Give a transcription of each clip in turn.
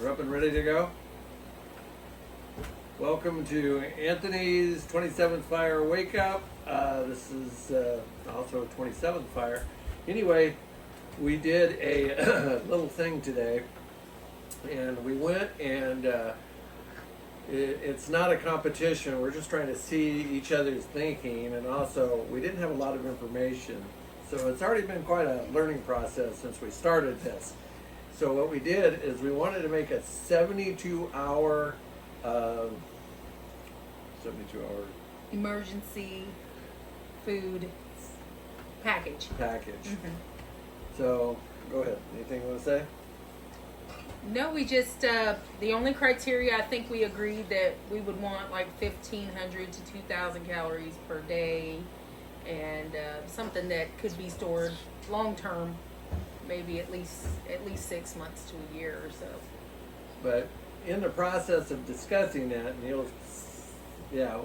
We're up and ready to go. Welcome to Anthony's 27th Fire Wake Up. This is also 27th Fire. Anyway, we did a little thing today, and we went and it's not a competition. We're just trying to see each other's thinking, and also we didn't have a lot of information. So it's already been quite a learning process since we started this. So what we did is we wanted to make a 72-hour 72-hour emergency food package. So go ahead. Anything you want to say? No, we just the only criteria I think we agreed that we would want like 1,500 to 2,000 calories per day, and something that could be stored long term, maybe at least 6 months to a year or so. But in the process of discussing that, and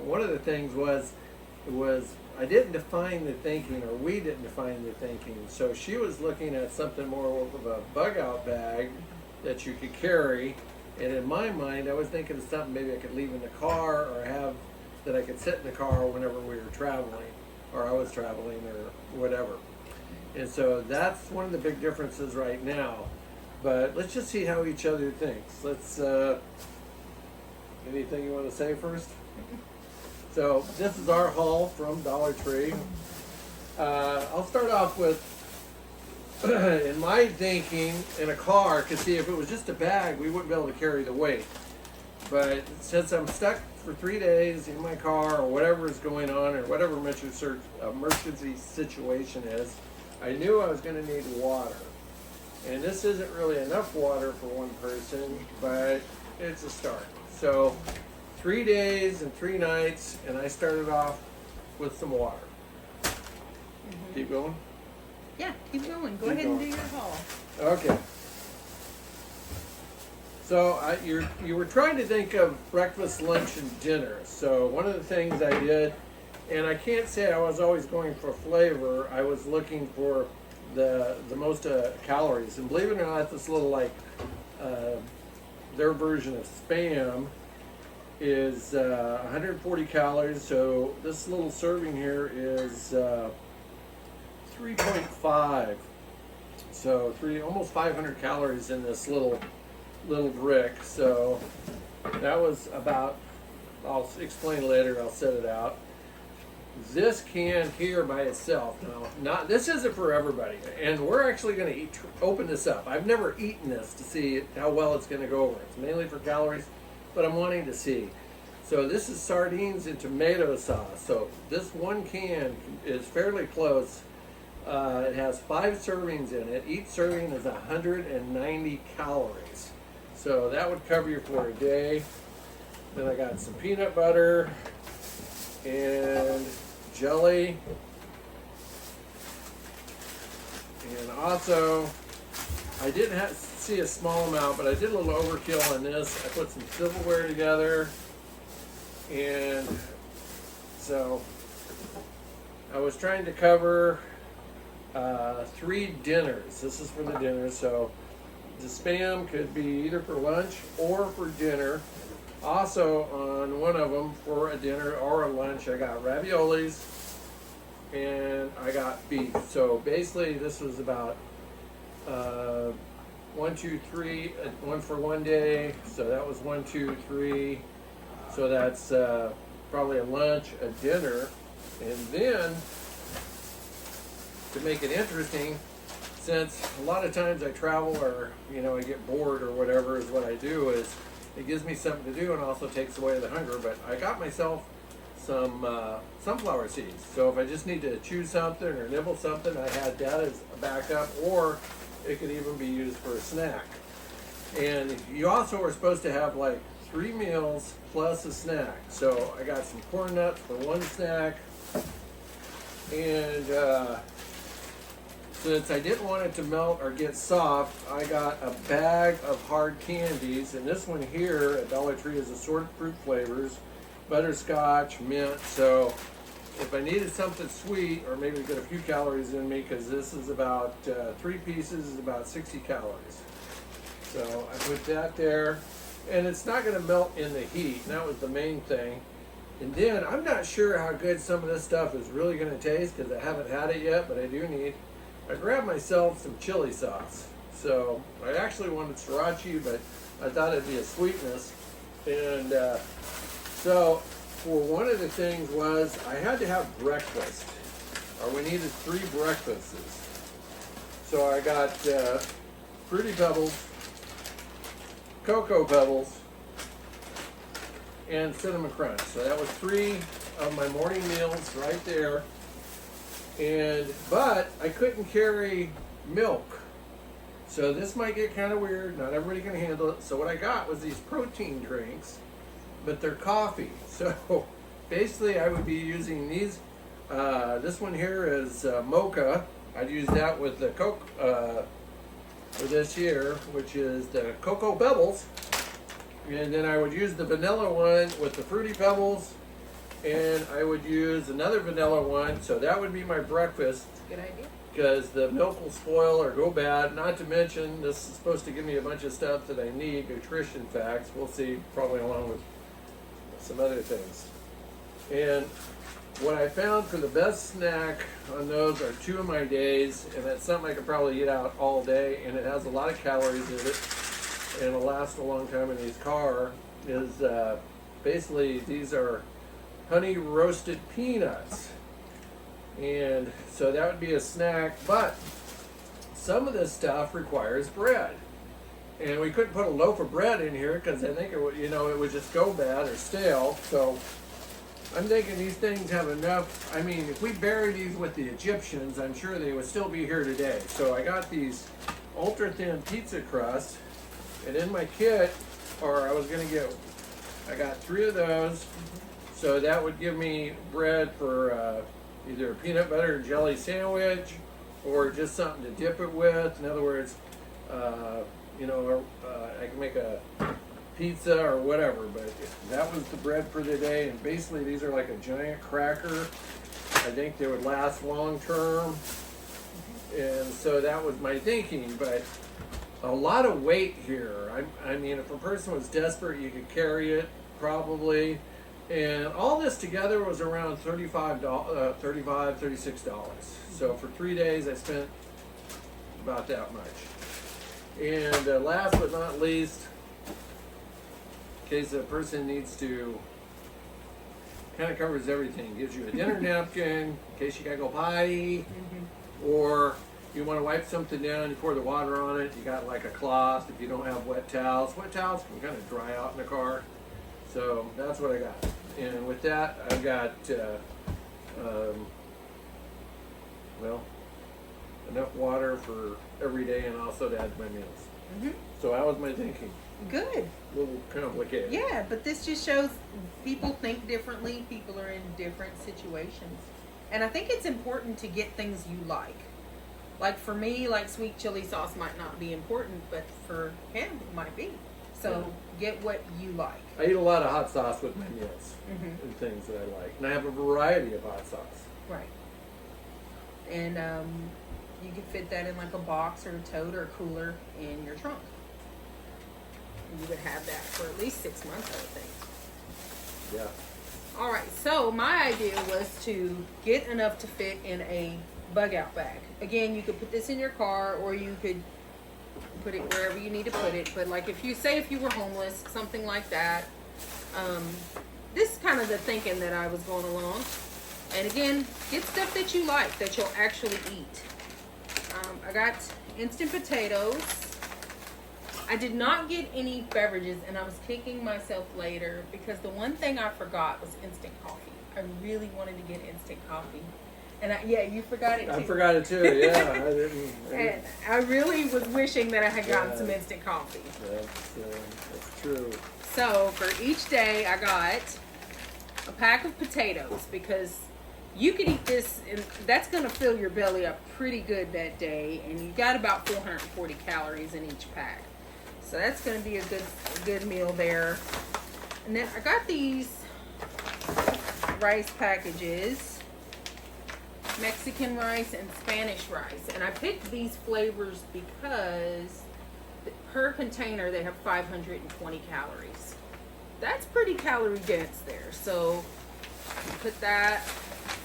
one of the things was I didn't define the thinking, or we didn't define the thinking. So she was looking at something more of a bug out bag that you could carry, and in my mind I was thinking of something maybe I could leave in the car, or have that I could sit in the car whenever we were traveling, or I was traveling, or whatever. And so that's one of the big differences right now. But let's just see how each other thinks. Let's anything you want to say first? So this is our haul from Dollar Tree. I'll start off with in my thinking, in a car, because see, if it was just a bag, we wouldn't be able to carry the weight. But since I'm stuck for 3 days in my car, or whatever is going on, or whatever emergency situation is, I knew I was going to need water. And this isn't really enough water for one person, but it's a start. So 3 days and 3 nights, and I started off with some water. Keep going? Yeah, keep going. Go Keep ahead going. and do your haul. Okay. So you were trying to think of breakfast, lunch, and dinner. So one of the things I did, and I can't say I was always going for flavor, I was looking for the most calories. And believe it or not, this little their version of Spam is 140 calories. So this little serving here is 3.5. So almost 500 calories in this little brick. So that was about, I'll explain later, I'll set it out. This can here by itself, this isn't for everybody, and we're actually going to open this up. I've never eaten this to see how well it's going to go over. It's mainly for calories, but I'm wanting to see. So this is sardines and tomato sauce. So this one can is fairly close. It has 5 servings in it. Each serving is 190 calories. So that would cover you for a day. Then I got some peanut butter and jelly. And also, I didn't see a small amount, but I did a little overkill on this. I put some silverware together. And so I was trying to cover 3 dinners. This is for the dinner. So the Spam could be either for lunch or for dinner. Also on one of them for a dinner or a lunch, I got raviolis and I got beef. So basically this was about 1, 2, 3, one for one day. So that was 1, 2, 3. So that's probably a lunch, a dinner, and then to make it interesting, since a lot of times I travel or I get bored or whatever, is what I do is it gives me something to do and also takes away the hunger. But I got myself some sunflower seeds. So if I just need to chew something or nibble something, I had that as a backup, or it could even be used for a snack. And you also are supposed to have like 3 meals plus a snack. So I got some corn nuts for one snack, and since I didn't want it to melt or get soft, I got a bag of hard candies, and this one here at Dollar Tree is assorted fruit flavors, butterscotch, mint. So if I needed something sweet, or maybe get a few calories in me, because this is about 3 pieces is about 60 calories. So I put that there, and it's not going to melt in the heat. And that was the main thing. And then I'm not sure how good some of this stuff is really going to taste because I haven't had it yet, but I do need. I grabbed myself some chili sauce. So I actually wanted sriracha, but I thought it'd be a sweetness. And so for one of the things was I had to have breakfast, or we needed 3 breakfasts. So I got Fruity Pebbles, Cocoa Pebbles, and Cinnamon Crunch. So that was 3 of my morning meals right there. But I couldn't carry milk. So this might get kind of weird. Not everybody can handle it. So what I got was these protein drinks, but they're coffee. So basically I would be using these. This one here is mocha. I'd use that with the Coke for this here, which is the Cocoa Pebbles. And then I would use the vanilla one with the Fruity Pebbles. And I would use another vanilla one. So that would be my breakfast. Good idea. Because the milk will spoil or go bad. Not to mention, this is supposed to give me a bunch of stuff that I need, nutrition facts. We'll see, probably along with some other things. And what I found for the best snack on those are 2 of my days, and that's something I could probably eat out all day, and it has a lot of calories in it, and it'll last a long time in these car, is basically these are honey roasted peanuts. And so that would be a snack, but some of this stuff requires bread. And we couldn't put a loaf of bread in here because I think it would, it would just go bad or stale. So I'm thinking these things have enough. I mean, if we bury these with the Egyptians, I'm sure they would still be here today. So I got these ultra thin pizza crust, and in my kit, or I got 3 of those. So that would give me bread for either a peanut butter and jelly sandwich or just something to dip it with. In other words, I can make a pizza or whatever, but that was the bread for the day. And basically these are like a giant cracker. I think they would last long term. And so that was my thinking, but a lot of weight here. I mean, if a person was desperate, you could carry it probably. And all this together was around $36. So for 3 days, I spent about that much. And last but not least, in case a person needs to, kind of covers everything. Gives you a dinner napkin in case you gotta go potty, or you want to wipe something down, you pour the water on it. You got like a cloth if you don't have wet towels. Wet towels can kind of dry out in the car. So that's what I got. And with that, I got, enough water for every day and also to add to my meals. So that was my thinking. Good. A little complicated. Yeah, but this just shows people think differently. People are in different situations. And I think it's important to get things you like. Like for me, like sweet chili sauce might not be important, but for him, it might be. So get what you like. I eat a lot of hot sauce with my meals and things that I like. And I have a variety of hot sauce. Right. And you can fit that in like a box or a tote or a cooler in your trunk. You would have that for at least 6 months, I would think. Yeah. All right, so my idea was to get enough to fit in a bug out bag. Again, you could put this in your car, or you could put it wherever you need to put it. But like if you were homeless, something like that. This is kind of the thinking that I was going along. And again, get stuff that you like, that you'll actually eat. I got instant potatoes. I did not get any beverages, and I was kicking myself later because the one thing I forgot was instant coffee. I really wanted to get instant coffee. And you forgot it too. I forgot it too, yeah. I didn't. And I really was wishing that I had gotten some instant coffee. That's true. So for each day, I got a pack of potatoes because you could eat this, and that's going to fill your belly up pretty good that day. And you got about 440 calories in each pack. So that's going to be a good meal there. And then I got these rice packages, Mexican rice and Spanish rice. And I picked these flavors because per container, they have 520 calories. That's pretty calorie dense there. So you put that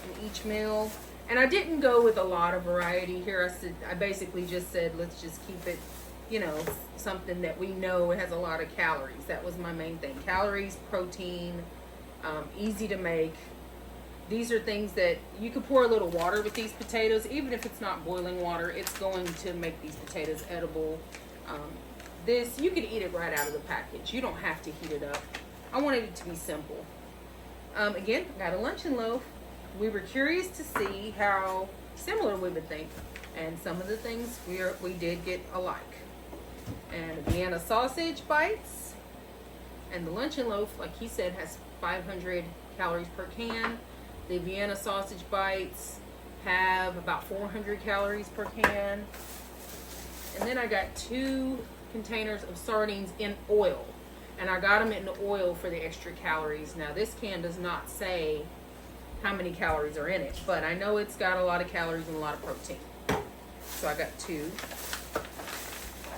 in each meal. And I didn't go with a lot of variety here. I basically just said, let's just keep it, something that we know has a lot of calories. That was my main thing. Calories, protein, easy to make. These are things that you could pour a little water with these potatoes. Even if it's not boiling water, it's going to make these potatoes edible. You could eat it right out of the package. You don't have to heat it up. I wanted it to be simple. Again, got a luncheon loaf. We were curious to see how similar we would think, and some of the things we did get alike. And Vienna sausage bites, and the luncheon loaf, like he said, has 500 calories per can. The Vienna sausage bites have about 400 calories per can. And then I got 2 containers of sardines in oil, and I got them in the oil for the extra calories. Now this can does not say how many calories are in it, but I know it's got a lot of calories and a lot of protein. So I got 2.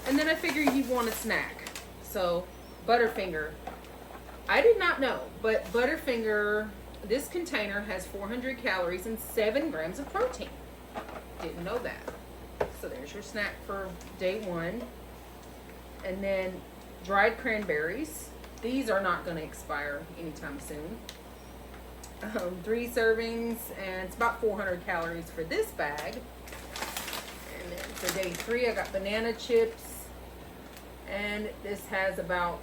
And then I figured you'd want a snack. So Butterfinger. I did not know, but Butterfinger, this container has 400 calories and 7 grams of protein. Didn't know that. So there's your snack for day 1. And then dried cranberries. These are not going to expire anytime soon. 3 servings, and it's about 400 calories for this bag. And then for day 3, I got banana chips, and this has about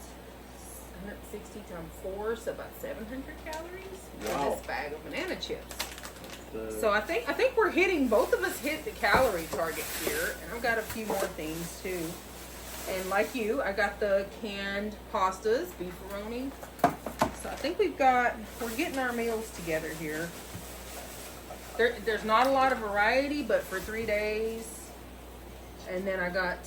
160 times 4, so about 700 calories for this bag of banana chips. So I think we're hitting, both of us hit the calorie target here, and I've got a few more things too. And like you, I got the canned pastas, beefaroni. So I think we're getting our meals together here. There's not a lot of variety, but for 3 days. And then I got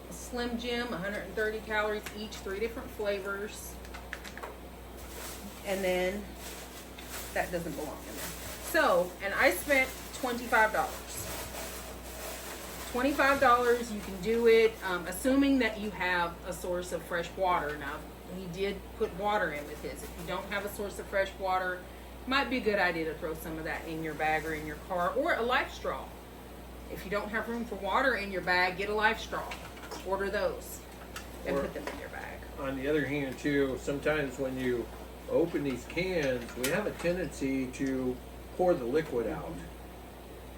a Slim Jim, 130 calories each, 3 different flavors. And then that doesn't belong in there. So, and I spent $25. $25, you can do it, assuming that you have a source of fresh water. Now, he did put water in with his. If you don't have a source of fresh water, it might be a good idea to throw some of that in your bag or in your car, or a life straw. If you don't have room for water in your bag, get a life straw. Order those and put them in your bag. On the other hand, too, sometimes when you open these cans, we have a tendency to pour the liquid out.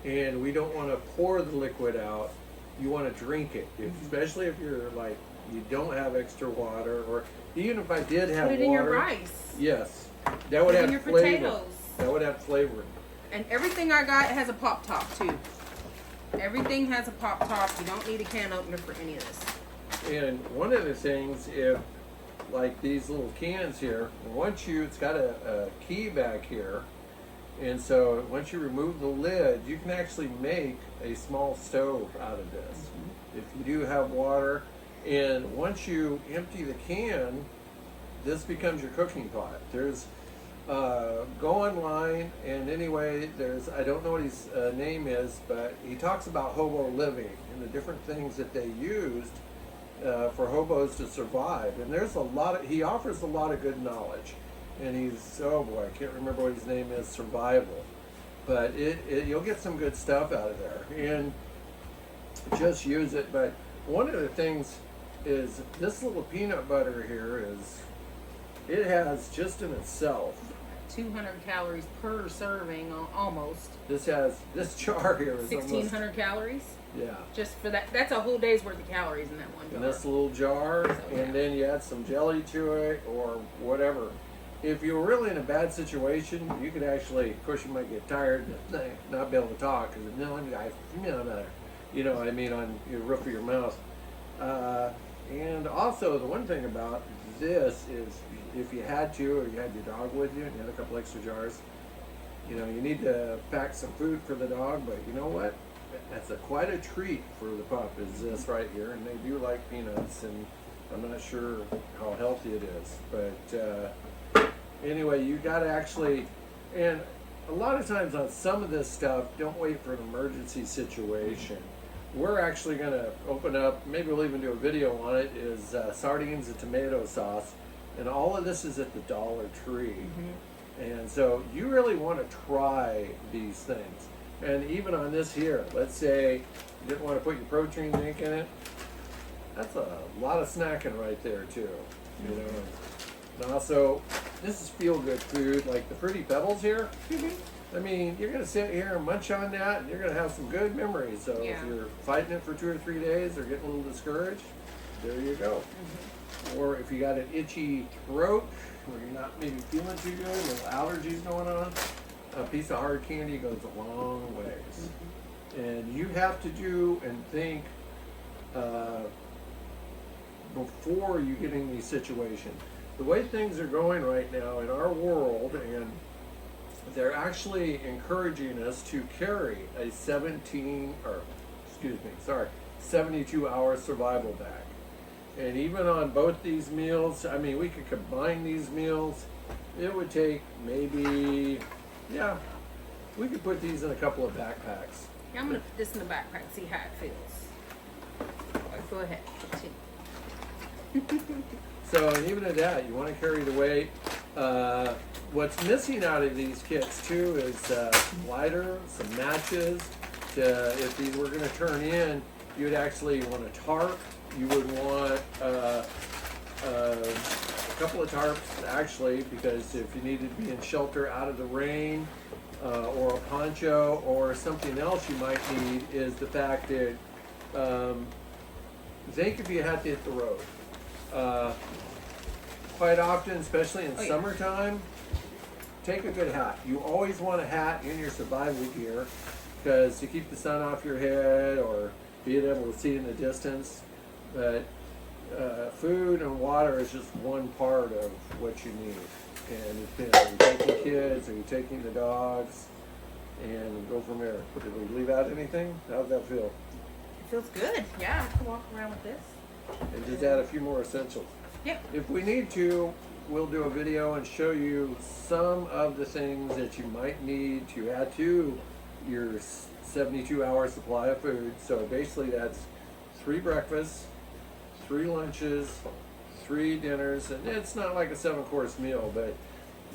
And we don't want to pour the liquid out. You want to drink it, especially if you're like, you don't have extra water, or even if I did have water. Put it in your rice. Yes. That would have in your flavor. potatoes. That would have flavor. And everything I got has a pop top too. Everything has a pop top. You don't need a can opener for any of this. And one of the things, if like these little cans here, it's got a key back here, and so once you remove the lid, you can actually make a small stove out of this. If you do have water, and once you empty the can, this becomes your cooking pot. There's go online, and anyway, I don't know what his name is, but he talks about hobo living and the different things that they used for hobos to survive. And there's he offers a lot of good knowledge. And I can't remember what his name is, survival. But you'll get some good stuff out of there. And just use it. But one of the things is this little peanut butter here it has just in itself 200 calories per serving, almost. This jar here is 1,600 calories. Yeah. Just for that, that's a whole day's worth of calories in that one jar. In this little jar, So, and then you add some jelly to it or whatever. If you're really in a bad situation, you could actually, of course, you might get tired and not be able to talk because you know what I mean, on your roof of your mouth. And also, the one thing about this is, if you had to, or you had your dog with you and you had a couple extra jars, you need to pack some food for the dog. But you know what? That's quite a treat for the pup. Is this right here, and they do like peanuts, and I'm not sure how healthy it is, but anyway, you got to actually, and a lot of times on some of this stuff, don't wait for an emergency situation. we're actually going to open up, maybe we'll even do a video on it, is sardines and tomato sauce. And all of this is at the Dollar Tree. And so you really want to try these things. And even on this here, let's say you didn't want to put your protein drink in it. That's a lot of snacking right there too, you know. And also, this is feel-good food, like the Fruity Pebbles here. I mean, you're gonna sit here and munch on that, and you're gonna have some good memories. So if you're fighting it for 2 or 3 days, or getting a little discouraged, there you go. Or if you got an itchy throat, or you're not maybe feeling too good, little allergies going on, a piece of hard candy goes a long ways. And you have to do and think before you get in these situations. The way things are going right now in our world, and they're actually encouraging us to carry a 72-hour survival bag. And even on both these meals, I mean, we could combine these meals. It would take maybe, we could put these in a couple of backpacks. Yeah, I'm gonna put this in the backpack, see how it feels. Go ahead, continue. So, and even at that, you want to carry the weight. What's missing out of these kits too is lighter, some matches. If these were going to turn in, you'd actually want a tarp. You would want a couple of tarps actually, because if you needed to be in shelter out of the rain, or a poncho, or something else you might need is the fact that think if you had to hit the road. Quite often, especially in summertime, take a good hat. You always want a hat in your survival gear, because to keep the sun off your head or being able to see in the distance. But food and water is just one part of what you need. And if you're taking kids or you're taking the dogs, and go from there. Did we leave out anything? How does that feel? It feels good. Yeah, I can walk around with this. And just add a few more essentials. Yeah. If we need to, we'll do a video and show you some of the things that you might need to add to your 72-hour supply of food. So basically that's 3 breakfasts, 3 lunches, 3 dinners, and it's not like a 7-course meal, but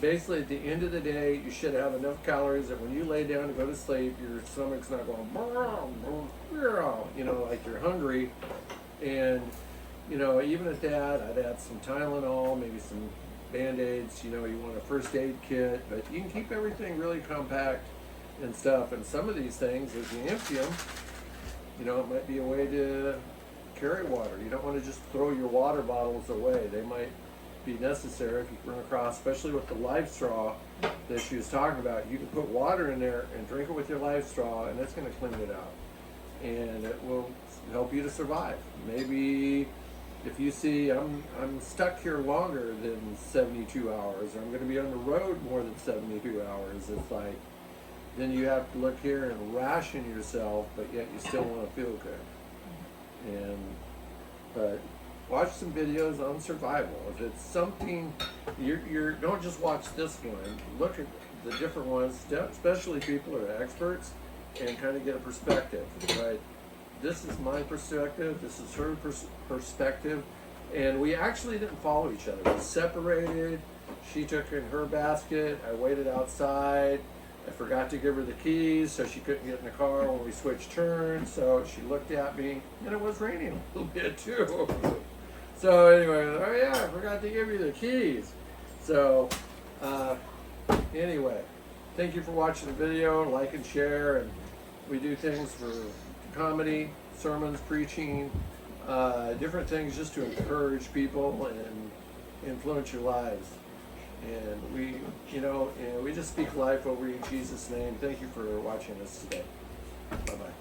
basically at the end of the day, you should have enough calories that when you lay down to go to sleep, your stomach's not going, you know, like you're hungry. And, you know, even at that, I'd add some Tylenol, maybe some Band-Aids, you know, you want a first aid kit, but you can keep everything really compact and stuff. And some of these things, if you empty them, you know, it might be a way to carry water. You don't want to just throw your water bottles away. They might be necessary if you run across, especially with the life straw that she was talking about. You can put water in there and drink it with your life straw, and it's going to clean it out. And it will help you to survive. Maybe if you see I'm stuck here longer than 72 hours, or I'm going to be on the road more than 72 hours, it's like, then you have to look here and ration yourself, but yet you still want to feel good. But watch some videos on survival. If it's something you're don't just watch this one. Look at the different ones, especially people who are experts, and kind of get a perspective. Right? This is my perspective. This is her perspective, and we actually didn't follow each other. We separated. She took in her basket. I waited outside. I forgot to give her the keys, so she couldn't get in the car when we switched turns. So she looked at me, and it was raining a little bit too. So anyway, oh yeah, I forgot to give you the keys. So anyway, thank you for watching the video. Like and share, and we do things for comedy, sermons, preaching, different things just to encourage people and influence your lives. And we just speak life over you in Jesus' name. Thank you for watching us today. Bye-bye.